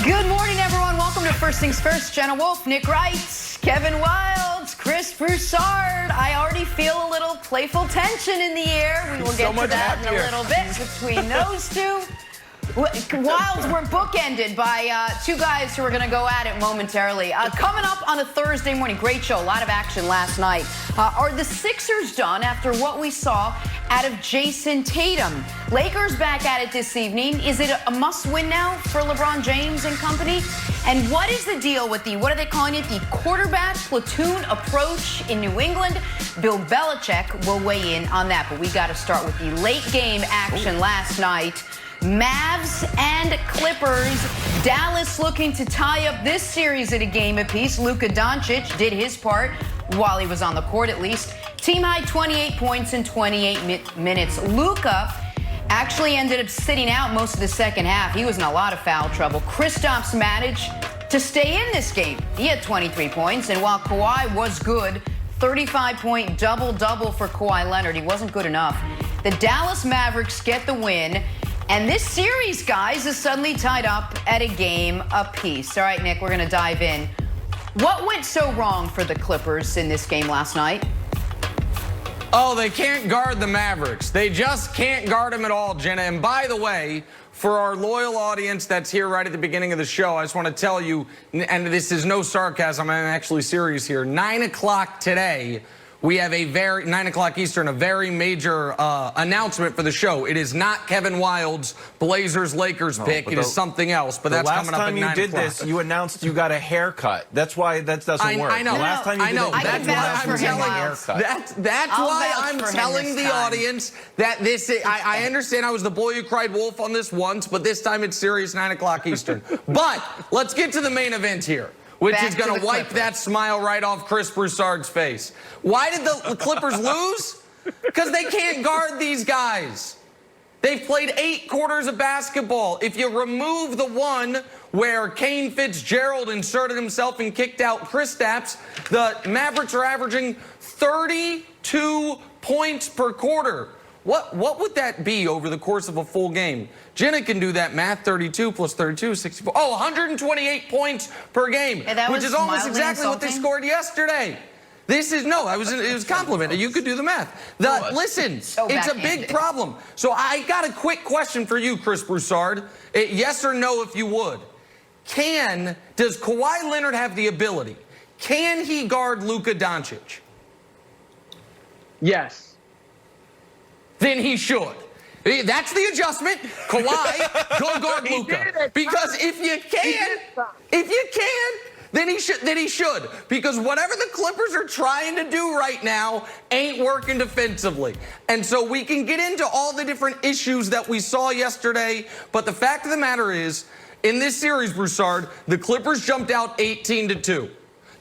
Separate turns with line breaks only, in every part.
Good morning, everyone. Welcome to First Things First. Jenna Wolf, Nick Wright, Kevin Wilds, Chris Broussard. I already feel a little playful tension in the air. We will get to that in a little bit between those two. Wilds were bookended by two guys who are going to go at it momentarily. Coming up on a Thursday morning, great show, a lot of action last night. Are the Sixers done after what we saw out of Jason Tatum? Lakers back at it this evening. Is it a must-win now for LeBron James and company? And what is the deal with what are they calling it, the quarterback platoon approach in New England? Bill Belichick will weigh in on that, but we got to start with the late game action last night. Mavs and Clippers. Dallas looking to tie up this series at a game apiece. Luka Doncic did his part while he was on the court, at least. Team high 28 points in 28 minutes. Luka actually ended up sitting out most of the second half. He was in a lot of foul trouble. Kristaps managed to stay in this game. He had 23 points, and while Kawhi was good, 35-point double-double for Kawhi Leonard. He wasn't good enough. The Dallas Mavericks get the win. And this series, guys, is suddenly tied up at a game apiece. All right, Nick, we're going to dive in. What went so wrong for the Clippers in this game last night?
Oh, they can't guard the Mavericks. They just can't guard them at all, Jenna. And by the way, for our loyal audience that's here right at the beginning of the show, I just want to tell you, and this is no sarcasm, I'm actually serious here, 9 o'clock today, we have 9 o'clock Eastern, a very major announcement for the show. It is not Kevin Wilds' Blazers-Lakers pick. It is something else, but that's coming up at 9 o'clock.
The last time you did this, you announced you got a haircut. That's why that doesn't work.
I know.
The last time you did it,
that's why I'm telling why I'm telling the audience that this is, I understand I was the boy who cried wolf on this once, but this time it's serious 9 o'clock Eastern. But let's get to the main event here, which is going to wipe that smile right off Chris Broussard's face. Why did the Clippers lose? Because they can't guard these guys. They've played 8 quarters of basketball. If you remove the one where Kane Fitzgerald inserted himself and kicked out Kristaps, the Mavericks are averaging 32 points per quarter. What would that be over the course of a full game? Jenna can do that math. 32 plus 32, 64. Oh, 128 points per game, which is almost exactly what they scored yesterday. This is, no, it was a compliment. You could do the math. Listen, it's a big problem. So I got a quick question for you, Chris Broussard. Yes or no, if you would. Does Kawhi Leonard have the ability? Can he guard Luka Doncic?
Yes.
Then he should. That's the adjustment. Kawhi, go guard Luka. Because if you can, then he should. Because whatever the Clippers are trying to do right now ain't working defensively. And so we can get into all the different issues that we saw yesterday, but the fact of the matter is, in this series, Broussard, the Clippers jumped out 18-2.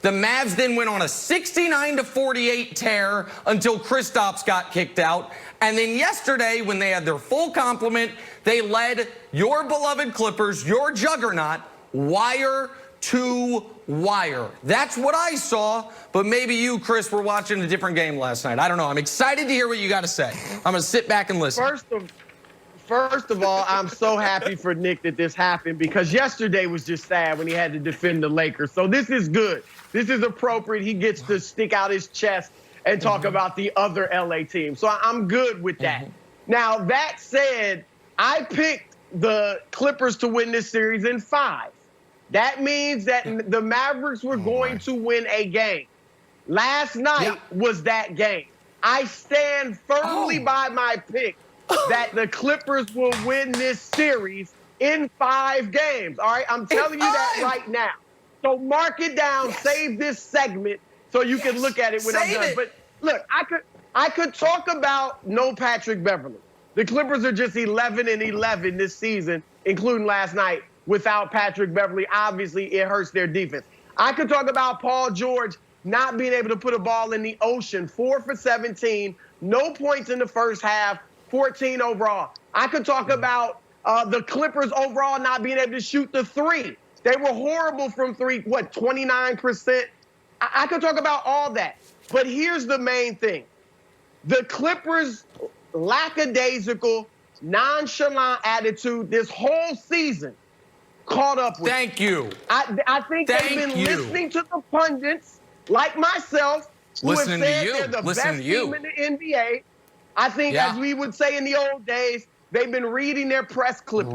The Mavs then went on a 69-48 tear until Kristaps got kicked out. And then yesterday, when they had their full complement, they led your beloved Clippers, your juggernaut, wire to wire. That's what I saw, but maybe you, Chris, were watching a different game last night. I don't know. I'm excited to hear what you got to say. I'm going to sit back and listen.
First of all, I'm so happy for Nick that this happened, because yesterday was just sad when he had to defend the Lakers. So this is good. This is appropriate. He gets to stick out his chest and talk about the other LA team. So I'm good with that. Now, that said, I picked the Clippers to win this series in 5. That means that the Mavericks were going to win a game. Last night was that game. I stand firmly by my pick that the Clippers will win this series in 5 games. All right, I'm telling you that right now. So mark it down, save this segment so you can look at it when I'm done. But look, I could talk about no Patrick Beverley. The Clippers are just 11-11 this season, including last night, without Patrick Beverley. Obviously, it hurts their defense. I could talk about Paul George not being able to put a ball in the ocean, 4 for 17, no points in the first half, 14 overall. I could talk about the Clippers overall not being able to shoot the 3. They were horrible from 3, 29%? I could talk about all that. But here's the main thing. The Clippers' lackadaisical, nonchalant attitude this whole season caught up with.
Thank you.
I think they've been listening to the pundits like myself who have said they're the best team in the NBA. I think, as we would say in the old days, they've been reading their press clippings.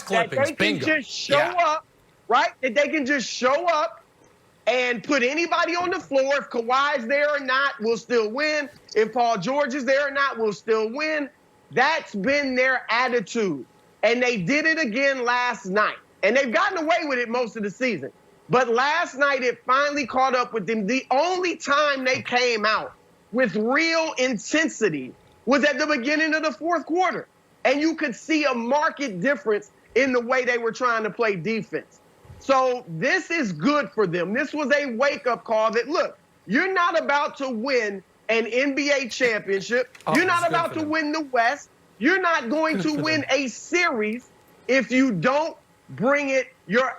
That
they can just show up, right? That they can just show up and put anybody on the floor. If Kawhi's there or not, we'll still win. If Paul George is there or not, we'll still win. That's been their attitude. And they did it again last night. And they've gotten away with it most of the season. But last night, it finally caught up with them. The only time they came out with real intensity was at the beginning of the fourth quarter. And you could see a marked difference in the way they were trying to play defense. So this is good for them. This was a wake-up call that, look, you're not about to win an NBA championship. You're not about to win the West. You're not going to win a series if you don't bring your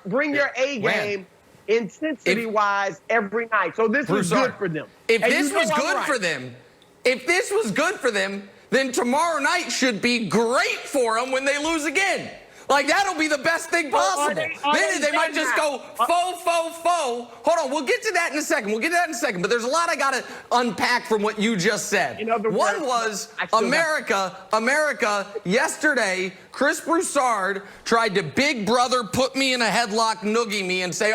A game intensity-wise every night. So this is good for them.
If this was good for them, then tomorrow night should be great for them when they lose again. Like, that'll be the best thing possible. Then they might just go faux. Hold on, we'll get to that in a second. But there's a lot I got to unpack from what you just said. One was America. Yesterday, Chris Broussard tried to big brother put me in a headlock, noogie me, and say,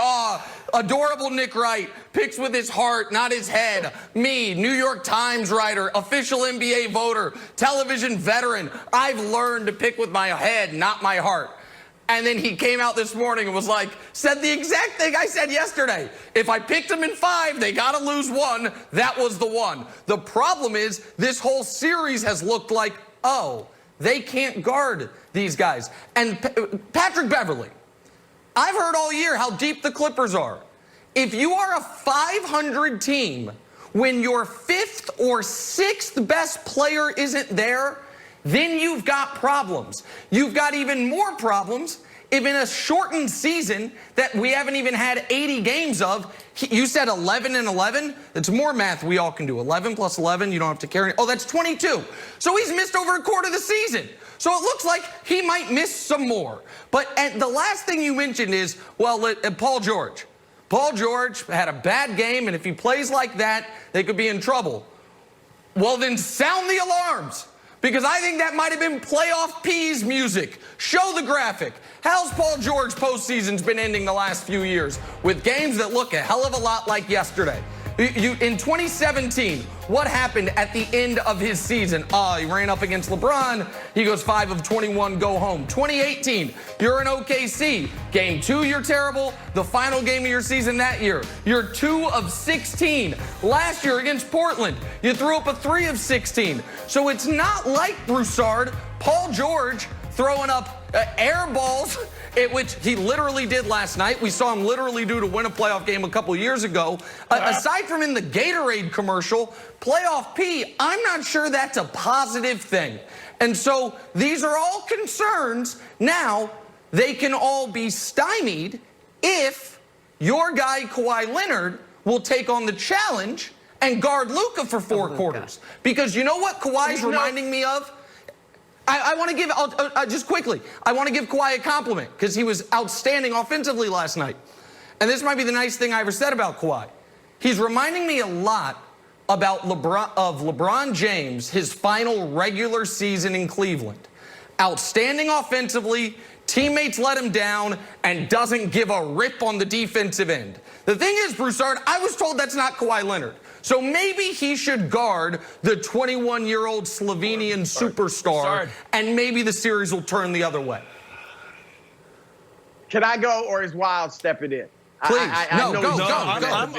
adorable Nick Wright picks with his heart, not his head. Me, New York Times writer, official NBA voter, television veteran. I've learned to pick with my head, not my heart. And then he came out this morning and was like, said the exact thing I said yesterday. If I picked them in 5, they got to lose 1. That was the one. The problem is this whole series has looked like, they can't guard these guys. And Patrick Beverley, I've heard all year how deep the Clippers are. If you are a 500 team when your 5th or 6th best player isn't there, then you've got problems. You've got even more problems if in a shortened season that we haven't even had 80 games of, you said 11 and 11? That's more math we all can do. 11 plus 11, you don't have to carry. That's 22. So he's missed over a quarter of the season. So it looks like he might miss some more. But the last thing you mentioned is, Paul George. Paul George had a bad game, and if he plays like that, they could be in trouble. Well, then sound the alarms, because I think that might have been playoff P's music. Show the graphic. How's Paul George postseason's been ending the last few years? With games that look a hell of a lot like yesterday. In 2017, what happened at the end of his season? He ran up against LeBron. He goes 5 of 21, go home. 2018, you're in OKC. Game 2, you're terrible. The final game of your season that year, you're 2 of 16. Last year against Portland, you threw up a 3 of 16. So it's not like Broussard, Paul George throwing up air balls, which he literally did last night. We saw him literally do to win a playoff game a couple years ago. Aside from in the Gatorade commercial, playoff P, I'm not sure that's a positive thing. And so these are all concerns. Now, they can all be stymied if your guy Kawhi Leonard will take on the challenge and guard Luka for 4 quarters. Because you know what Kawhi's reminding me of? I want to give, just quickly, I want to give Kawhi a compliment because he was outstanding offensively last night. And this might be the nice thing I ever said about Kawhi. He's reminding me a lot about LeBron James, his final regular season in Cleveland. Outstanding offensively, teammates let him down, and doesn't give a rip on the defensive end. The thing is, Broussard, I was told that's not Kawhi Leonard. So maybe he should guard the 21-year-old Slovenian superstar, and maybe the series will turn the other way.
Can I go, or is Wild stepping in?
Please. Go.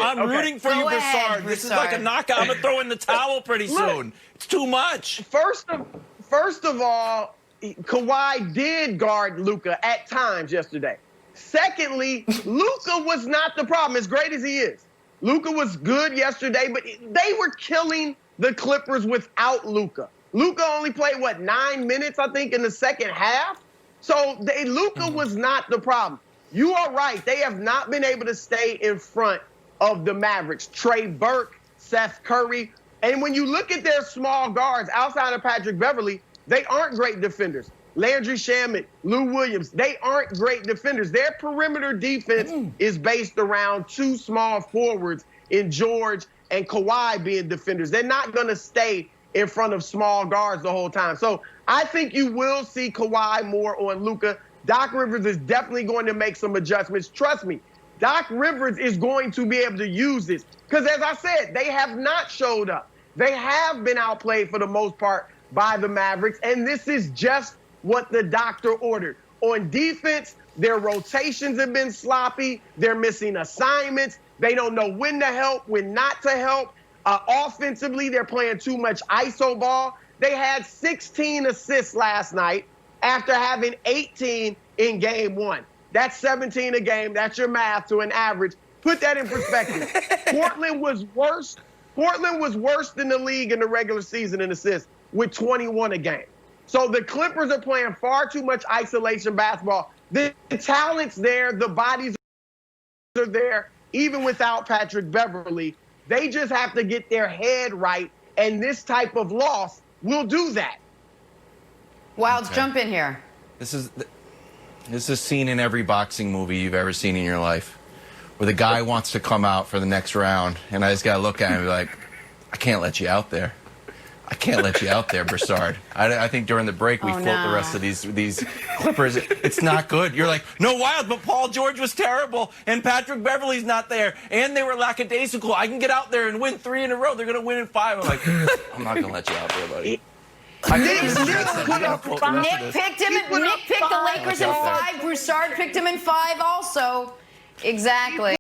I'm rooting for you, Broussard. This is like a knockout. I'm going to throw in the towel pretty soon. It's too much.
First of all, Kawhi did guard Luka at times yesterday. Secondly, Luka was not the problem, as great as he is. Luka was good yesterday, but they were killing the Clippers without Luka. Luka only played, 9 minutes, I think, in the second half? So Luka was not the problem. You are right. They have not been able to stay in front of the Mavericks. Trey Burke, Seth Curry. And when you look at their small guards outside of Patrick Beverley, they aren't great defenders. Landry Shamet, Lou Williams, they aren't great defenders. Their perimeter defense is based around two small forwards in George and Kawhi being defenders. They're not going to stay in front of small guards the whole time. So I think you will see Kawhi more on Luka. Doc Rivers is definitely going to make some adjustments. Trust me, Doc Rivers is going to be able to use this. Because as I said, they have not showed up. They have been outplayed for the most part by the Mavericks, and this is just what the doctor ordered. On defense, their rotations have been sloppy. They're missing assignments. They don't know when to help, when not to help. Offensively, they're playing too much ISO ball. They had 16 assists last night after having 18 in game one. That's 17 a game. That's your math to an average. Put that in perspective. Portland was worse. Portland was worse than the league in the regular season in assists with 21 a game. So the Clippers are playing far too much isolation basketball. The talent's there. The bodies are there, even without Patrick Beverly. They just have to get their head right, and this type of loss will do that.
Wilds, jump in here.
This is a scene in every boxing movie you've ever seen in your life, where the guy wants to come out for the next round, and I just got to look at him and be like, I can't let you out there. I can't let you out there, Broussard. I think during the break we float the rest of these Clippers. It's not good. You're like, no, Wild, but Paul George was terrible, and Patrick Beverly's not there, and they were lackadaisical. I can get out there and win 3 in a row. They're going to win in 5. I'm like, I'm not going to let you out there, buddy.
Nick picked the Lakers in 5. Broussard picked him in 5 also. Exactly.